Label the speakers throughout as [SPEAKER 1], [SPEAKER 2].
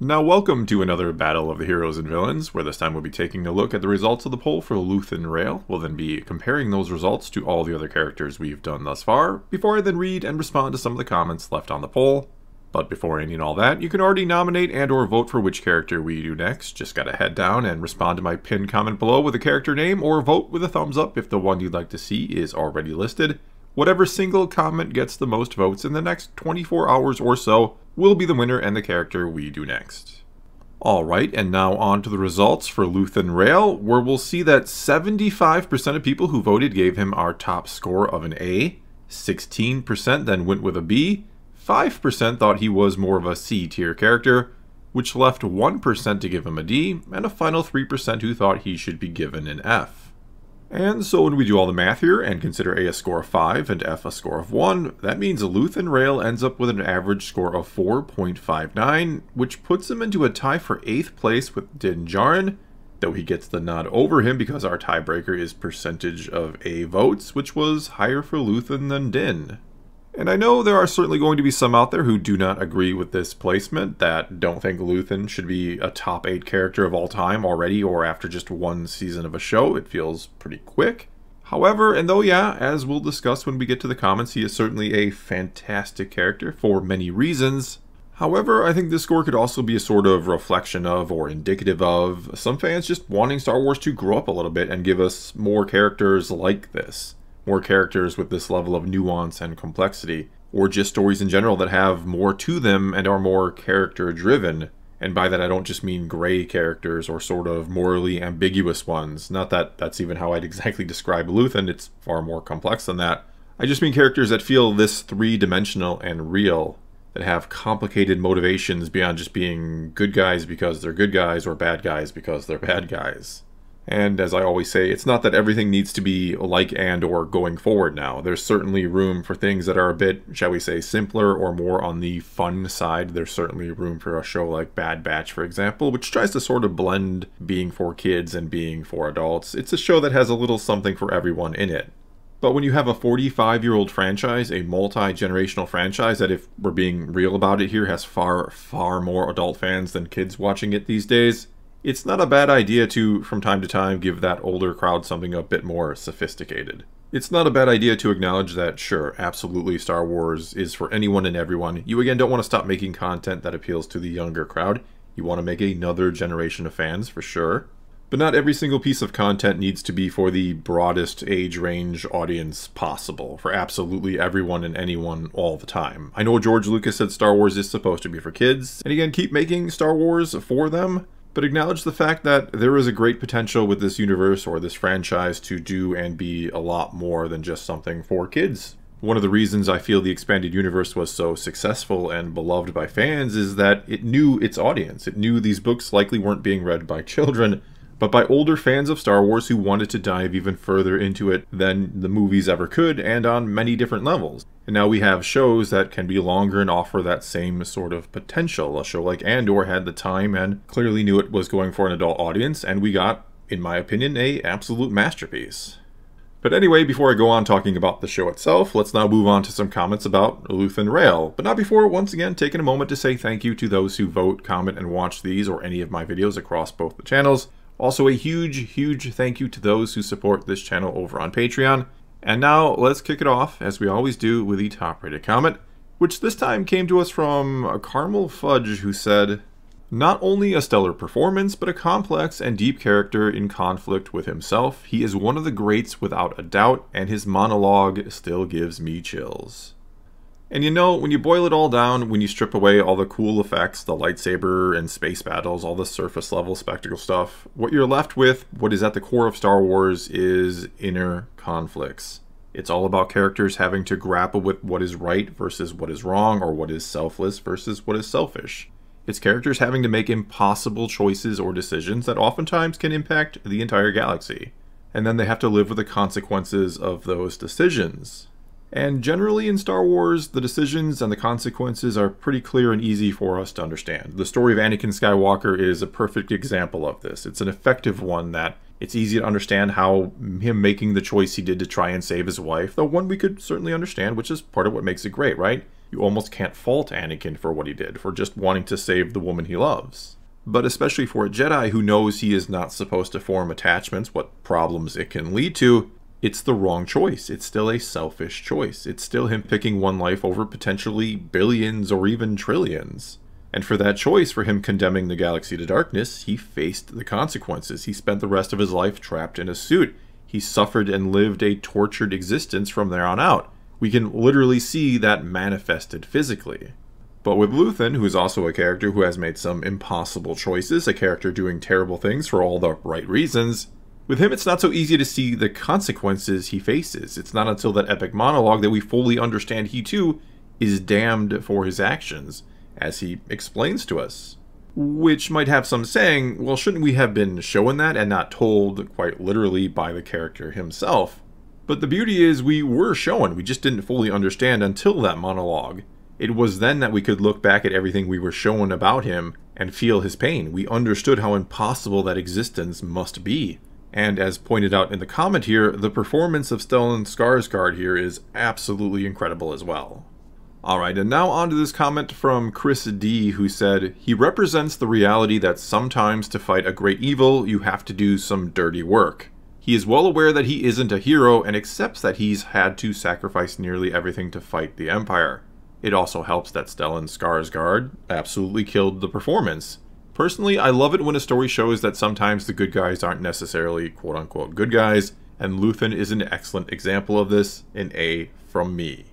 [SPEAKER 1] Now welcome to another Battle of the Heroes and Villains, where this time we'll be taking a look at the results of the poll for Luthen Rael. We'll then be comparing those results to all the other characters we've done thus far, before I then read and respond to some of the comments left on the poll. But before any and all that, you can already nominate and or vote for which character we do next. Just gotta head down and respond to my pinned comment below with a character name, or vote with a thumbs up if the one you'd like to see is already listed. Whatever single comment gets the most votes in the next 24 hours or so will be the winner and the character we do next. Alright, and now on to the results for Luthen Rael, where we'll see that 75% of people who voted gave him our top score of an A, 16% then went with a B, 5% thought he was more of a C tier character, which left 1% to give him a D, and a final 3% who thought he should be given an F. And so when we do all the math here and consider A a score of 5 and F a score of 1, that means Luthen Rael ends up with an average score of 4.59, which puts him into a tie for 8th place with Din Djarin, though he gets the nod over him because our tiebreaker is percentage of A votes, which was higher for Luthen than Din. And I know there are certainly going to be some out there who do not agree with this placement, that don't think Luthen should be a top 8 character of all time already or after just one season of a show. It feels pretty quick. However, and though yeah, as we'll discuss when we get to the comments, he is certainly a fantastic character for many reasons. However, I think this score could also be a sort of reflection of or indicative of some fans just wanting Star Wars to grow up a little bit and give us more characters like this. More characters with this level of nuance and complexity, or just stories in general that have more to them and are more character driven. And by that I don't just mean gray characters or sort of morally ambiguous ones. Not that that's even how I'd exactly describe Luthen, it's far more complex than that. I just mean characters that feel this three-dimensional and real, that have complicated motivations beyond just being good guys because they're good guys or bad guys because they're bad guys. And as I always say, it's not that everything needs to be like and or going forward now. There's certainly room for things that are a bit, shall we say, simpler or more on the fun side. There's certainly room for a show like Bad Batch, for example, which tries to sort of blend being for kids and being for adults. It's a show that has a little something for everyone in it. But when you have a 45-year-old franchise, a multi-generational franchise that, if we're being real about it here, has far, far more adult fans than kids watching it these days, it's not a bad idea to, from time to time, give that older crowd something a bit more sophisticated. It's not a bad idea to acknowledge that, sure, absolutely Star Wars is for anyone and everyone. You again don't want to stop making content that appeals to the younger crowd. You want to make another generation of fans, for sure. But not every single piece of content needs to be for the broadest age range audience possible, for absolutely everyone and anyone all the time. I know George Lucas said Star Wars is supposed to be for kids, and again, keep making Star Wars for them. But acknowledge the fact that there is a great potential with this universe or this franchise to do and be a lot more than just something for kids. One of the reasons I feel the expanded universe was so successful and beloved by fans is that it knew its audience. It knew these books likely weren't being read by children, but by older fans of Star Wars who wanted to dive even further into it than the movies ever could, and on many different levels. And now we have shows that can be longer and offer that same sort of potential. A show like Andor had the time and clearly knew it was going for an adult audience, and we got, in my opinion, an absolute masterpiece. But anyway, before I go on talking about the show itself, let's now move on to some comments about Luthen Rael. But not before once again taking a moment to say thank you to those who vote, comment, and watch these or any of my videos across both the channels. Also a huge, huge thank you to those who support this channel over on Patreon. And now let's kick it off, as we always do, with the top rated comment, which this time came to us from a Caramel Fudge, who said, "Not only a stellar performance, but a complex and deep character in conflict with himself. He is one of the greats without a doubt, and his monologue still gives me chills." And you know, when you boil it all down, when you strip away all the cool effects, the lightsaber and space battles, all the surface level spectacle stuff, what you're left with, what is at the core of Star Wars, is inner conflicts. It's all about characters having to grapple with what is right versus what is wrong, or what is selfless versus what is selfish. It's characters having to make impossible choices or decisions that oftentimes can impact the entire galaxy. And then they have to live with the consequences of those decisions. And generally in Star Wars, the decisions and the consequences are pretty clear and easy for us to understand. The story of Anakin Skywalker is a perfect example of this. It's an effective one that it's easy to understand how him making the choice he did to try and save his wife, though one we could certainly understand, which is part of what makes it great, right? You almost can't fault Anakin for what he did, for just wanting to save the woman he loves. But especially for a Jedi who knows he is not supposed to form attachments, what problems it can lead to, it's the wrong choice. It's still a selfish choice. It's still him picking one life over potentially billions or even trillions. And for that choice, for him condemning the galaxy to darkness, he faced the consequences. He spent the rest of his life trapped in a suit. He suffered and lived a tortured existence from there on out. We can literally see that manifested physically. But with Luthen, who is also a character who has made some impossible choices, a character doing terrible things for all the right reasons, with him it's not so easy to see the consequences he faces. It's not until that epic monologue that we fully understand he too is damned for his actions, as he explains to us. Which might have some saying, well, shouldn't we have been shown that and not told quite literally by the character himself? But the beauty is we were shown, we just didn't fully understand until that monologue. It was then that we could look back at everything we were shown about him and feel his pain. We understood how impossible that existence must be. And as pointed out in the comment here, the performance of Stellan Skarsgård here is absolutely incredible as well. Alright, and now on to this comment from Chris D, who said, "He represents the reality that sometimes to fight a great evil, you have to do some dirty work. He is well aware that he isn't a hero and accepts that he's had to sacrifice nearly everything to fight the Empire. It also helps that Stellan Skarsgård absolutely killed the performance. Personally, I love it when a story shows that sometimes the good guys aren't necessarily quote-unquote good guys, and Luthen is an excellent example of this, an A from me."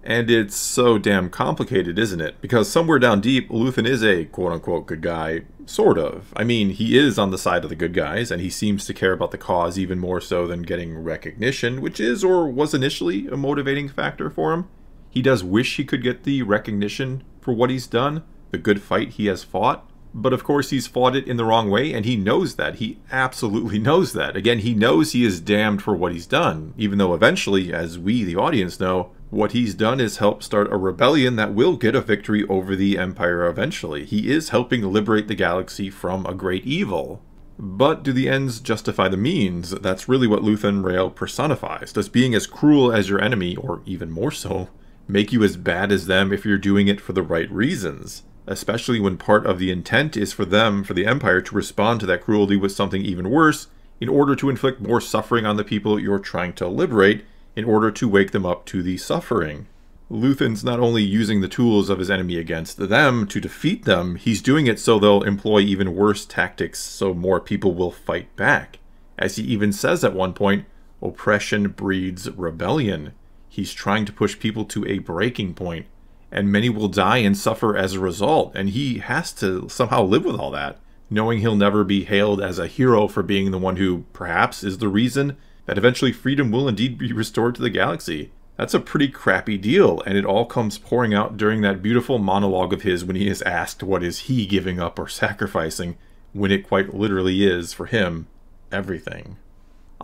[SPEAKER 1] And it's so damn complicated, isn't it? Because somewhere down deep, Luthen is a quote-unquote good guy, sort of. I mean, he is on the side of the good guys, and he seems to care about the cause even more so than getting recognition, which is, or was initially, a motivating factor for him. He does wish he could get the recognition for what he's done, the good fight he has fought. But of course he's fought it in the wrong way, and he knows that. He absolutely knows that. Again, he knows he is damned for what he's done, even though eventually, as we, the audience, know, what he's done is help start a rebellion that will get a victory over the Empire eventually. He is helping liberate the galaxy from a great evil. But do the ends justify the means? That's really what Luthen Rael personifies. Does being as cruel as your enemy, or even more so, make you as bad as them if you're doing it for the right reasons? Especially when part of the intent is for them, for the Empire, to respond to that cruelty with something even worse in order to inflict more suffering on the people you're trying to liberate in order to wake them up to the suffering. Luthen's not only using the tools of his enemy against them to defeat them, he's doing it so they'll employ even worse tactics so more people will fight back. As he even says at one point, oppression breeds rebellion. He's trying to push people to a breaking point. And many will die and suffer as a result, and he has to somehow live with all that, knowing he'll never be hailed as a hero for being the one who, perhaps, is the reason that eventually freedom will indeed be restored to the galaxy. That's a pretty crappy deal, and it all comes pouring out during that beautiful monologue of his when he is asked what is he giving up or sacrificing, when it quite literally is, for him, everything.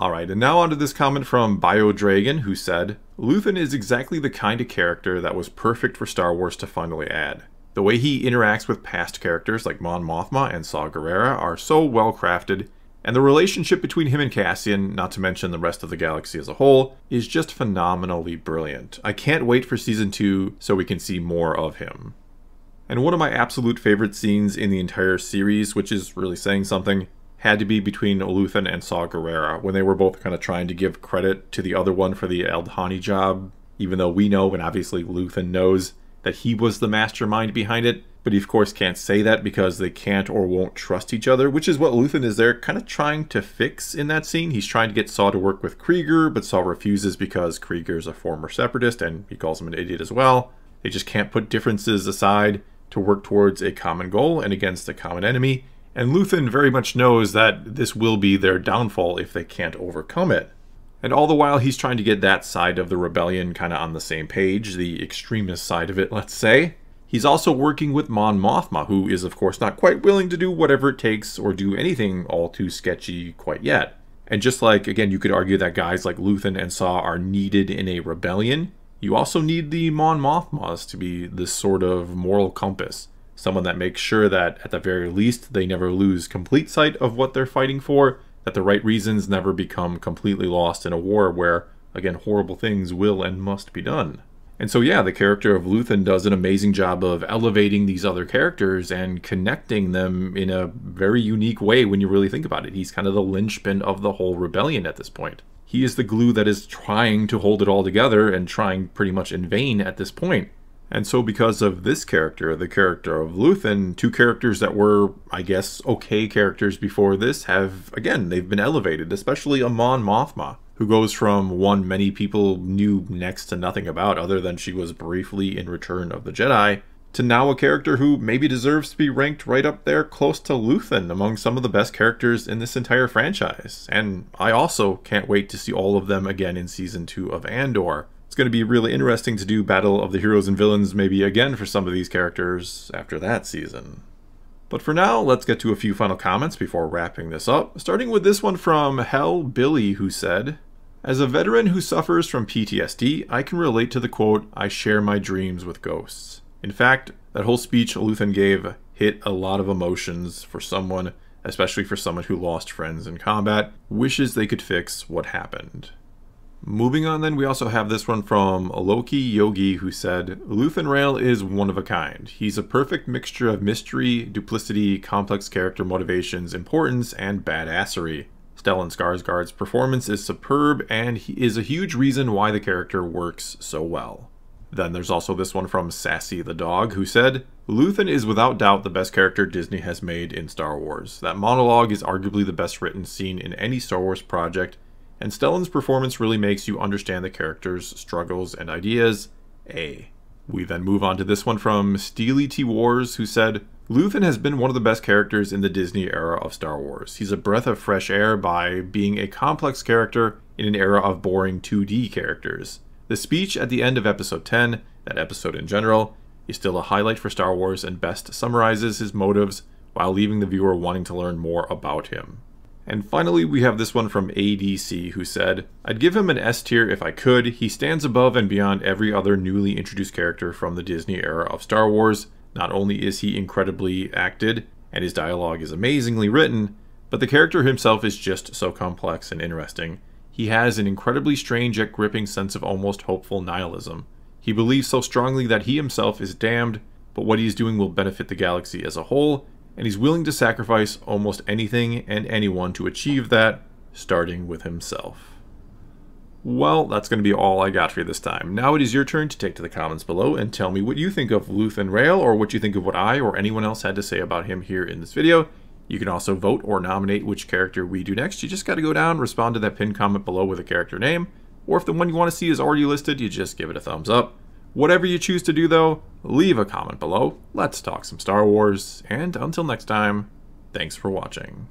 [SPEAKER 1] Alright, and now on to this comment from BioDragon, who said, "Luthen is exactly the kind of character that was perfect for Star Wars to finally add. The way he interacts with past characters like Mon Mothma and Saw Gerrera are so well crafted, and the relationship between him and Cassian, not to mention the rest of the galaxy as a whole, is just phenomenally brilliant. I can't wait for Season 2 so we can see more of him." And one of my absolute favorite scenes in the entire series, which is really saying something, had to be between Luthen and Saw Gerrera, when they were both kind of trying to give credit to the other one for the Aldhani job, even though we know, and obviously Luthen knows, that he was the mastermind behind it, but he of course can't say that because they can't or won't trust each other, which is what Luthen is there kind of trying to fix in that scene. He's trying to get Saw to work with Krieger, but Saw refuses because Krieger's a former separatist, and he calls him an idiot as well. They just can't put differences aside to work towards a common goal and against a common enemy. And Luthen very much knows that this will be their downfall if they can't overcome it. And all the while he's trying to get that side of the rebellion kind of on the same page, the extremist side of it, let's say. He's also working with Mon Mothma, who is of course not quite willing to do whatever it takes or do anything all too sketchy quite yet. And just like, again, you could argue that guys like Luthen and Saw are needed in a rebellion, you also need the Mon Mothmas to be this sort of moral compass. Someone that makes sure that, at the very least, they never lose complete sight of what they're fighting for, that the right reasons never become completely lost in a war where, again, horrible things will and must be done. And so yeah, the character of Luthen does an amazing job of elevating these other characters and connecting them in a very unique way when you really think about it. He's kind of the linchpin of the whole rebellion at this point. He is the glue that is trying to hold it all together and trying pretty much in vain at this point. And so because of this character, the character of Luthen, two characters that were, I guess, okay characters before this have, again, they've been elevated, especially Mon Mothma, who goes from one many people knew next to nothing about other than she was briefly in Return of the Jedi, to now a character who maybe deserves to be ranked right up there close to Luthen among some of the best characters in this entire franchise. And I also can't wait to see all of them again in Season 2 of Andor. It's going to be really interesting to do Battle of the Heroes and Villains maybe again for some of these characters after that season. But for now, let's get to a few final comments before wrapping this up, starting with this one from Hell Billy, who said, "As a veteran who suffers from PTSD, I can relate to the quote, 'I share my dreams with ghosts.' In fact, that whole speech Luthen gave hit a lot of emotions for someone, especially for someone who lost friends in combat, wishes they could fix what happened." Moving on then, we also have this one from Loki Yogi, who said, "Luthen Rael is one of a kind. He's a perfect mixture of mystery, duplicity, complex character motivations, importance, and badassery. Stellan Skarsgård's performance is superb, and he is a huge reason why the character works so well." Then there's also this one from Sassy the Dog, who said, "Luthen is without doubt the best character Disney has made in Star Wars. That monologue is arguably the best written scene in any Star Wars project, and Stellan's performance really makes you understand the character's struggles and ideas. A." We then move on to this one from Steely T. Wars, who said, "Luthen has been one of the best characters in the Disney era of Star Wars. He's a breath of fresh air by being a complex character in an era of boring 2D characters. The speech at the end of Episode 10, that episode in general, is still a highlight for Star Wars and best summarizes his motives while leaving the viewer wanting to learn more about him." And finally, we have this one from ADC, who said, "I'd give him an S tier if I could. He stands above and beyond every other newly introduced character from the Disney era of Star Wars. Not only is he incredibly acted, and his dialogue is amazingly written, but the character himself is just so complex and interesting. He has an incredibly strange yet gripping sense of almost hopeful nihilism. He believes so strongly that he himself is damned, but what he is doing will benefit the galaxy as a whole, and he's willing to sacrifice almost anything and anyone to achieve that, starting with himself." Well, that's going to be all I got for you this time. Now it is your turn to take to the comments below and tell me what you think of Luthen Rael, or what you think of what I or anyone else had to say about him here in this video. You can also vote or nominate which character we do next. You just got to go down, respond to that pinned comment below with a character name, or if the one you want to see is already listed, you just give it a thumbs up. Whatever you choose to do though, leave a comment below. Let's talk some Star Wars, and until next time, thanks for watching.